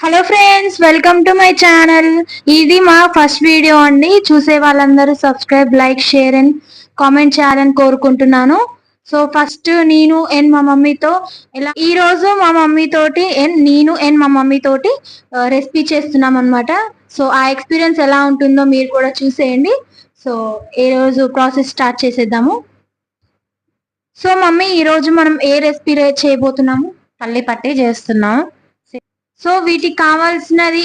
Hello friends, welcome to my channel. ఇది మా first video అండి. చూసే వాళ్ళందరూ subscribe, like, share and comment చేయాలని కోరుకుంటున్నాను. సో ఫస్ట్ నేను అండ్ మా మమ్మీతో ఈ రోజు మా మమ్మీ తోటి మా మమ్మీ తోటి రెసిపీ చేస్తున్నాం అనమాట. సో ఆ ఎక్స్పీరియన్స్ ఎలా ఉంటుందో మీరు కూడా చూసేయండి. సో ఈ రోజు ప్రాసెస్ స్టార్ట్ చేసేద్దాము. సో మమ్మీ, ఈ రోజు మనం ఏ రెసిపీ చేయబోతున్నాము? పల్లి పట్టి చేస్తున్నాము. సో వీటికి కావాల్సినది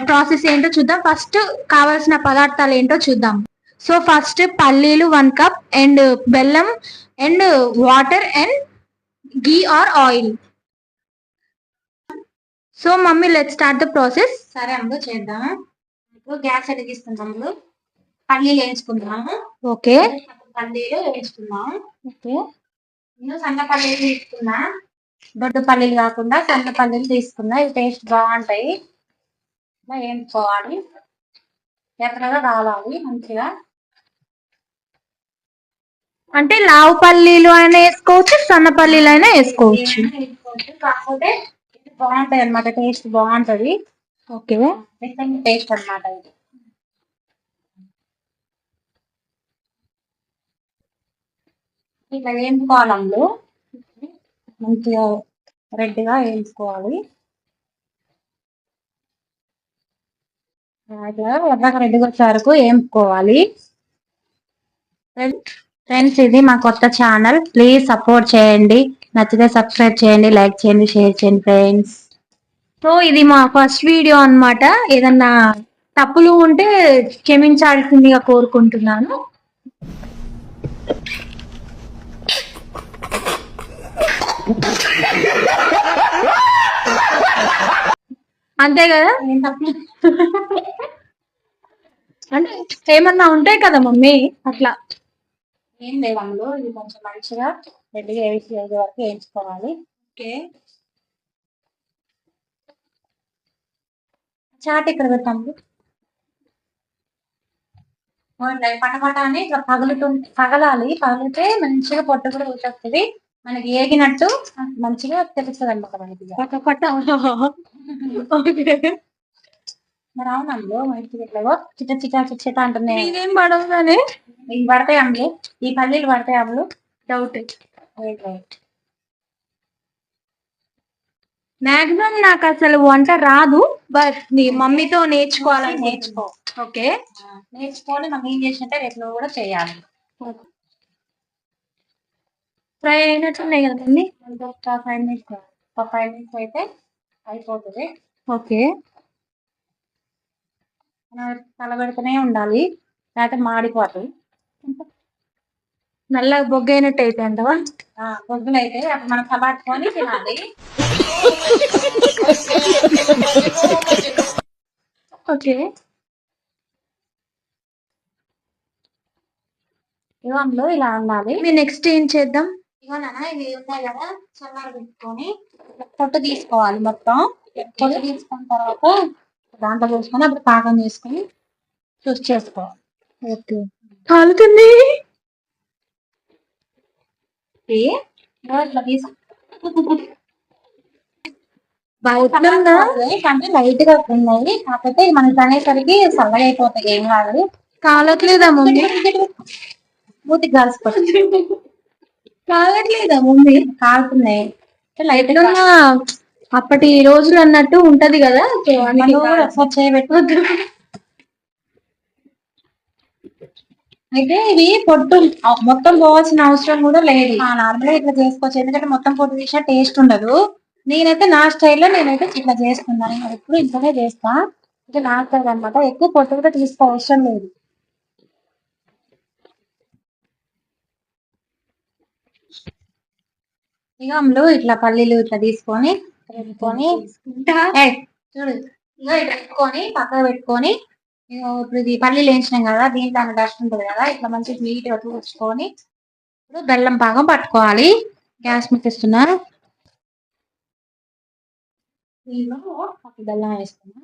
ప్రాసెస్ ఏంటో చూద్దాం. ఫస్ట్ కావాల్సిన పదార్థాలు ఏంటో చూద్దాం. సో ఫస్ట్ పల్లీలు 1 కప్ అండ్ బెల్లం and water and ghee or oil. So mummy, let start the process. సరే అమ్మ, చేద్దాము. ఇప్పుడు గ్యాస్ వెలిగిస్తున్నాము. పల్లీలు వేయించుకుందాము. ఓకే, పల్లీలు వేయించుకుందాము. ఓకే. నేను సన్న పల్లీలు తీసుకున్నా, దొడ్డు పల్లీలు కాకుండా సన్న పల్లీలు తీసుకున్నా. ఇవి టేస్ట్ బాగుంటాయి. ఇలా వేయించుకోవాలి. ఎక్కడగా కావాలి మంచిగా. అంటే లావు పల్లీలు అయినా వేసుకోవచ్చు, సన్న పల్లీలు అయినా వేసుకోవచ్చు. కాకపోతే ఇది బాగుంటాయి అన్నమాట, టేస్ట్ బాగుంటది. ఓకే, డిఫరెంట్ టేస్ట్ అన్నమాట ఇది. ఇట్లా వేయించుకోవాలి. మంచిగా రెడ్గా వేయించుకోవాలి. ఇట్లా ఎర్రగా రెడ్గా వచ్చే వరకు వేయించుకోవాలి. ఫ్రెండ్స్, ఇది మా కొత్త ఛానల్, ప్లీజ్ సపోర్ట్ చేయండి. నచ్చితే సబ్స్క్రైబ్ చేయండి, లైక్ చేయండి, షేర్ చేయండి ఫ్రెండ్స్. సో ఇది మా ఫస్ట్ వీడియో అన్నమాట. ఏదన్నా తప్పులు ఉంటే క్షమించాల్సిందిగా కోరుకుంటున్నాను. అంతే కదా? అంటే ఏమన్నా ఉంటాయి కదా మమ్మీ, అట్లా ఏం లేదు అందులో. ఇది కొంచెం మంచిగా రెడ్గా వేసే వరకు వేయించుకోవాలి. ఓకే. చాట్ ఇక్కడ పెట్టాము. పటపట అని ఇట్లా పగలాలి. పగిలితే మంచిగా పొట్టు కూడా వచ్చేస్తుంది. మనకి ఏగినట్టు మంచిగా తెలుస్తుంది అన్నమాట మనకి. మరి అవునంలో మంచిగా ఇట్లా చిట చిట చిట అంటున్నాయి. ఇదేం పడవు కానీ ఇవి పడతాయి అమ్ములు, ఈ పల్లీలు పడతాయి అమ్ములు. డౌట్. మాక్సిమం నాకు అసలు వంట రాదు, బట్ నీ మమ్మీతో నేర్చుకోవాలని నేర్చుకో. ఓకే, నేర్చుకొని మనం ఏం చేసినట్టే రేపు కూడా చేయాలి. ఫ్రై అయినట్టున్నాయి కదా మమ్మీ. ఒక 5 మినిట్స్, ఒక 5 మినిట్స్ అయితే అయిపోతుంది. ఓకే, కలబెడుతూనే ఉండాలి, లేకపోతే మాడిపోతుంది. నల్లగా బొగ్గైనట్టు అయితే అంటవా? బొగ్గులు అయితే అప్పుడు మనం కబాటుకొని తినాలి. ఓకే, ఇవంలో ఇలా ఉండాలి. మీరు నెక్స్ట్ ఏం చేద్దాం? ఇవన్నా ఇవి ఉన్నాయి కదా, చల్లార పెట్టుకొని పొట్టు తీసుకోవాలి. మొత్తం పొట్టు తీసుకున్న తర్వాత దాంట్లో వేసుకొని అప్పుడు పాకం చేసుకొని చూస్ చేసుకోవాలి. ఓకే, కాలుతుంది. ఇట్లా తీసు అంటే లైట్ గా ఉన్నాయి. కాకపోతే మనకి అనేసరికి చల్లగా అయిపోతాయి. ఏం కాదు. కాలట్లేదా మమ్మీ? మూతికి కాల్సిపోతుంది. కాలట్లేదా మమ్మీ? కాలుతున్నాయి. లైట్ అప్పటి రోజులు అన్నట్టు ఉంటది కదా. చేయబెట్టవద్దు. అయితే ఇవి పొట్టు మొత్తం పోవాల్సిన అవసరం కూడా లేదు. నార్మల్గా ఇట్లా చేసుకోవచ్చు, ఎందుకంటే మొత్తం పొట్టు తీసిన టేస్ట్ ఉండదు. నేనైతే నా స్టైల్లో నేనైతే ఇట్లా చేసుకున్నాను. నేను ఎప్పుడు ఇంట్లోనే చేస్తా. ఇది నా స్టైల్ అనమాట. ఎక్కువ పొట్టు కూడా తీసుకో అవసరం లేదు. ఇక అమ్ములు ఇట్లా పల్లీలు ఇట్లా తీసుకొని పెట్టుకొని చూడు, ఇక ఇట్లా పెట్టుకొని పక్కన పెట్టుకొని, ఇప్పుడు ఇది పల్లీలు వేయించినాం కదా, దీంట్లో డస్ట్ ఉంటుంది కదా, ఇట్లా మంచిగా నీట్గా తూర్చుకొని ఇప్పుడు బెల్లం పాకం పట్టుకోవాలి. గ్యాస్ ముట్టిస్తున్నా. దీనిలో బెల్లం వేస్తున్నా.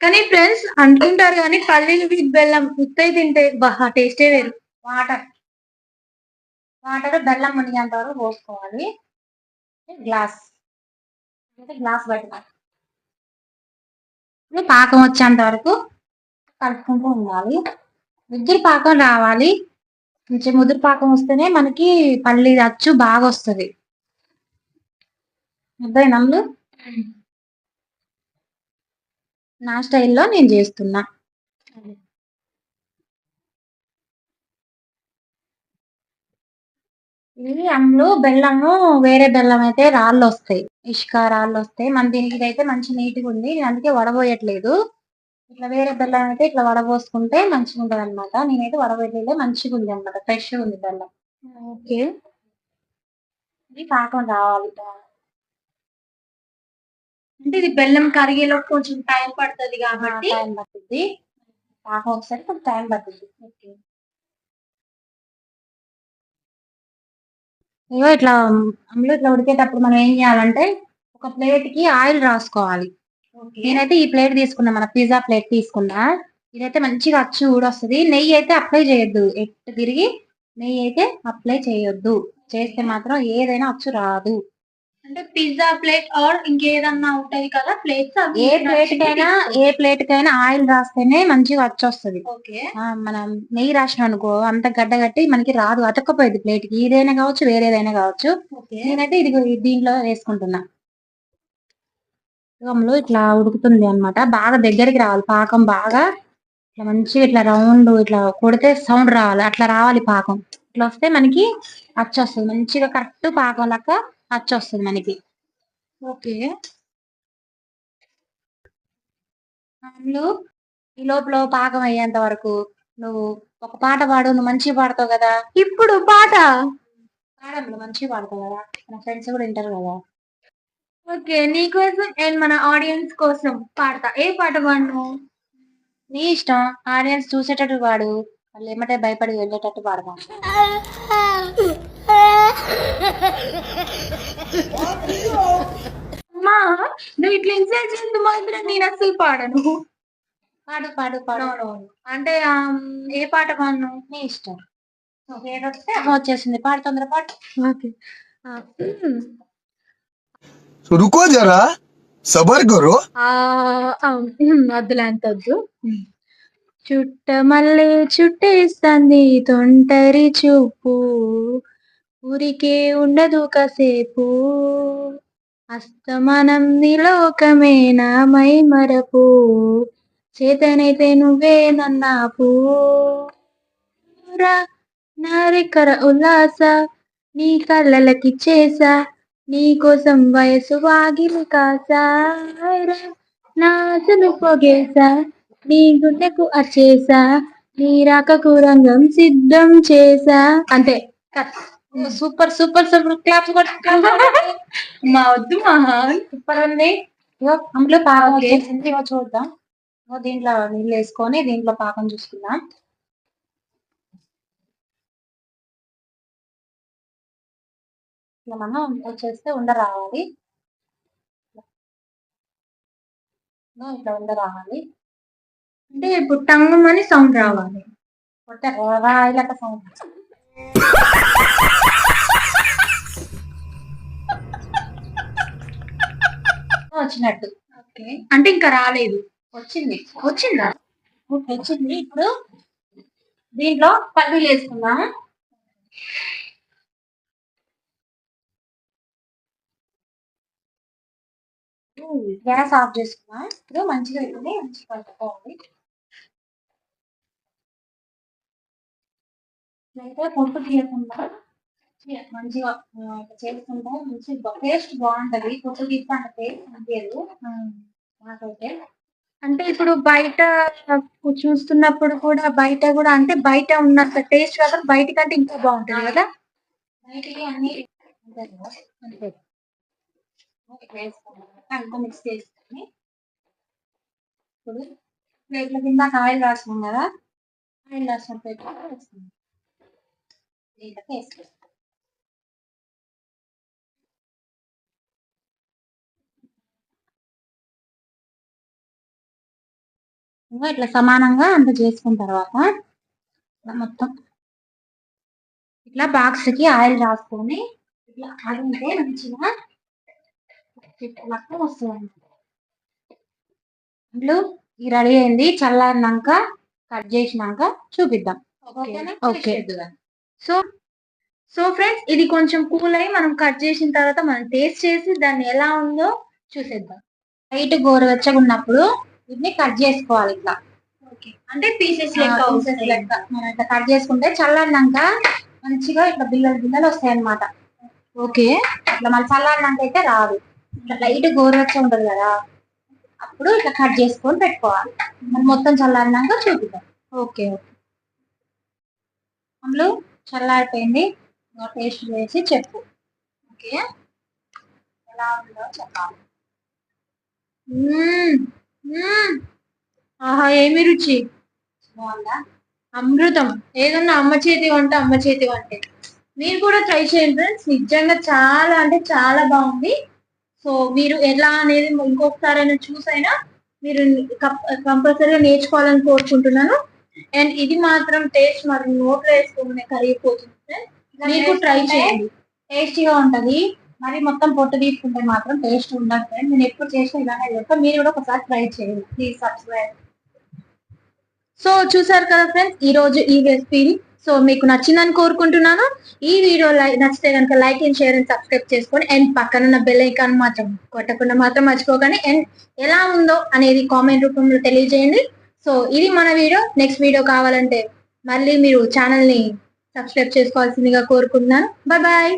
కానీ ఫ్రెండ్స్ అంటుంటారు కానీ పల్లీలు విత్ బెల్లం ఉత్తై తింటే బాగా టేస్టే వేరు. వాటర్ వాటర్ బెల్లం మునిగేంత వరకు పోసుకోవాలి. గ్లాస్ గ్లాస్ పట్టుకోవాలి. పాకం వచ్చేంత వరకు కలుపుకుంటూ ఉండాలి. ముద్దురు పాకం రావాలి. కొంచెం ముదురు పాకం వస్తేనే మనకి పల్లి అచ్చు బాగా వస్తుంది. నమ్ములు నా స్టైల్లో నేను చేస్తున్నా. ఇది అందులో బెల్లము వేరే బెల్లం అయితే రాళ్ళు వస్తాయి, ఇసుక రాళ్ళు వస్తాయి. మన దీనికి అయితే మంచి నీట్గా ఉంది. నేను అందుకే వడబోయట్లేదు. ఇట్లా వేరే బెల్లం అయితే ఇట్లా వడబోసుకుంటే మంచిగా ఉంటది అనమాట. నేనైతే వడబోయట్లేదు, మంచిగా ఉంది అనమాట, ఫ్రెష్గా ఉంది బెల్లం. ఓకే, ఇది పాకం రావాలి. అంటే ఇది బెల్లం కరిగేలో కొంచెం టైం పడుతుంది కాబట్టి టైం పడుతుంది. పాకం ఒకసారి కొంచెం టైం పడుతుంది. ఓకే, ఇగో ఇట్లా అందులో ఇట్లా ఉడికేటప్పుడు మనం ఏం చేయాలంటే ఒక ప్లేట్ కి ఆయిల్ రాసుకోవాలి. నేనైతే ఈ ప్లేట్ తీసుకున్నా, మన పిజ్జా ప్లేట్ తీసుకున్నా. ఇదైతే మంచిగా అచ్చు కూడా వస్తుంది. నెయ్యి అయితే అప్లై చేయొద్దు, ఎట్టు తిరిగి నెయ్యి అయితే అప్లై చేయొద్దు. చేస్తే మాత్రం ఏదైనా అచ్చు రాదు. అంటే పిజ్జా ప్లేట్ ఆర్ ఇంకేదన్నా ఉంటది కదా ప్లేట్స్, ఏ ప్లేట్ కైనా ఆయిల్ రాస్తేనే మంచిగా అచ్చు వస్తుంది. ఓకే, మనం నెయ్యి రాసిన అనుకో అంత గడ్డ కట్టి మనకి రాదు, అతక్కపోయింది ప్లేట్ కి. ఇదైనా కావచ్చు వేరేదైనా కావచ్చు. నేనైతే ఇది దీంట్లో వేసుకుంటున్నా. పాకంలో ఇట్లా ఉడుకుతుంది అన్నమాట. బాగా దగ్గరికి రావాలి పాకం, బాగా ఇట్లా మంచిగా ఇట్లా రౌండ్ ఇట్లా కొడితే సౌండ్ రావాలి. అట్లా రావాలి పాకం. ఇట్లా వస్తే మనకి అచ్చు వస్తుంది మంచిగా, కరెక్ట్ పాకం లెక్క అచ్చు వస్తుంది మనకి. ఓకే, అందులో ఈ లోపల పాకం అయ్యేంత వరకు నువ్వు ఒక పాట పాడు. నువ్వు మంచిగా పాడతావు కదా. ఇప్పుడు పాట పాడమ్మా, మంచిగా పాడతావు కదా, మన ఫ్రెండ్స్ కూడా వింటారు కదా. ఓకే, నీ కోసం అండ్ మన ఆడియన్స్ కోసం పాడతా. ఏ పాట పాడను? నీ ఇష్టం. ఆడియన్స్ చూసేటట్టు పాడు, వాళ్ళు ఏమంటే భయపడి వెళ్ళేటట్టు పాడదాం. అమ్మా, నువ్వు ఇట్లా ఇన్సల్ట్ చేస్తూ మాత్రం నేను అసలు పాడను. పాడు పాడు పాడు. అంటే ఏ పాట పాడను? నీ ఇష్టం. వచ్చేసింది, పాడు, తొందర పాడు. ఓకే, रुको जरा सबर करो. వద్దులే, అంత వద్దు. చుట్టమల్లే చుట్టేస్తుంది తొంటరి చూపు, ఊరికే ఉండదు కాసేపు, అస్తమనం నిలోకమేనా మై మరపు, చేతనైతే నువ్వే నన్నాపు, నారికర ఉల్లాస నీ కళ్ళలకి చేసా, నీ కోసం వయసు వాగిలి కాసా, నాసులు పొగేసా, నీ గుండెకు అచ్చేసా, నీ రాకకు రంగం సిద్ధం చేసా. అంతే. సూపర్ సూపర్ సూపర్, క్లాప్స్ మా వద్దు మహా, సూపర్ ఉంది. అందులో పాకం వచ్చేసింది, చూద్దాం. దీంట్లో నీళ్ళు వేసుకొని దీంట్లో పాకం చూసుకుందాం. ఇట్లా మనం వచ్చేస్తే ఉండ రావాలి, ఇట్లా ఉండ రావాలి. అంటే ఇప్పుడు టంగుమని సౌండ్ రావాలి. రాయిలక సౌండ్ వచ్చినట్టు. ఓకే, అంటే ఇంకా రాలేదు. వచ్చిందా? వచ్చింది. ఇప్పుడు దీంట్లో పల్లీలు వేసుకుందాం. గ్యాస్ ఆఫ్ చేసుకున్నాం. ఇప్పుడు మంచిగా ఉంటుంది, మంచిగా కలుపుకోవాలి. అయితే పొట్టు తీయకుండా మంచిగా చేసుకుంటే మంచి టేస్ట్ బాగుంటది. పొట్టు తీస్తే అంత టేస్ట్ అనిపించదు నాకైతే. అంటే ఇప్పుడు బయట చూస్తున్నప్పుడు కూడా బయట కూడా అంటే బయట ఉన్నంత టేస్ట్ కదా, బయట కంటే ఇంకా బాగుంటుంది కదా. బయటికి అన్ని అంతే అంతా మిక్స్ చేసుకొని ఇప్పుడు ప్లేట్ల కింద ఆయిల్ రాసుకున్నాం కదా, ఆయిల్ రాసిన ప్లేట్ వేసుకుందాం. దీంట్లోకి వేసుకుంటాం. ఇట్లా సమానంగా అంత చేసుకున్న తర్వాత మొత్తం ఇట్లా బాక్స్ కి ఆయిల్ రాసుకొని ఇట్లా అడిగితే మంచిగా లెక్క వస్తుంది. అందులో ఈ రెడీ అయింది. చల్లారినాక కట్ చేసినాక చూపిద్దాం. ఓకే. సో సో ఫ్రెండ్స్, ఇది కొంచెం కూల్ అయ్యి మనం కట్ చేసిన తర్వాత మనం టేస్ట్ చేసి దాన్ని ఎలా ఉందో చూసేద్దాం. లైట్ గోరువెచ్చగా ఉన్నప్పుడు వీటిని కట్ చేసుకోవాలి. ఇట్లా అంటే పీసెస్ లెక్క మనం ఇట్లా కట్ చేసుకుంటే చల్లారినాక మంచిగా ఇట్లా బిల్లలు బిల్లలు వస్తాయి అన్నమాట. ఓకే. ఇట్లా మళ్ళీ చల్లారినాక అయితే రాదు. ఇట్లా లైట్ గోరువెచ్చగా ఉంటది కదా, అప్పుడు ఇట్లా కట్ చేసుకొని పెట్టుకోవాలి. మరి మొత్తం చల్లారినాక చూపిద్దాం. ఓకే. అందులో చల్లారిపోయింది. టేస్ట్ చేసి చెప్పు. ఓకే. ఎలా ఉందో చెప్పాలి. ఆహా, ఏమి రుచి! బాగుందా? అమృతం. ఏదన్నా అమ్మ చేతి వంట అమ్మ చేతి వంటే. మీరు కూడా ట్రై చేయండి ఫ్రెండ్స్, నిజంగా చాలా అంటే చాలా బాగుంది. సో మీరు ఎలా అనేది ఇంకొకసారైనా చూసైనా మీరు కంపల్సరీగా నేర్చుకోవాలని కోరుకుంటున్నాను. అండ్ ఇది మాత్రం టేస్ట్ మరి నోట్లో వేసుకుంటే కరిగిపోతుంది ఫ్రెండ్స్. మీకు ట్రై చేయండి, టేస్టీగా ఉంటది. మరి మొత్తం పొట్టు తీసుకుంటే మాత్రం టేస్ట్ ఉండదు ఫ్రెండ్. నేను ఎప్పుడు చేసిన ఇలానే చెప్తాను, మీరు కూడా ఒకసారి ట్రై చేయండి. Please subscribe. సో చూసారు కదా ఫ్రెండ్స్, ఈ రోజు ఈ రెసిపీని. సో మీకు నచ్చిందని కోరుకుంటున్నాను. ఈ వీడియో నచ్చితే కనుక like and share and subscribe చేసుకొని అండ్ పక్కన ఉన్న బెల్ ఐకాన్ మాత్రం కొట్టకుండా మాత్రం మర్చిపోకండి. అండ్ ఎలా ఉందో అనేది కామెంట్ రూపంలో తెలియజేయండి. సో ఇది మన వీడియో. నెక్స్ట్ వీడియో కావాలంటే మళ్ళీ మీరు ఛానల్ ని సబ్స్క్రైబ్ చేసుకోవాల్సిందిగా కోరుకుంటున్నాను. Bye bye.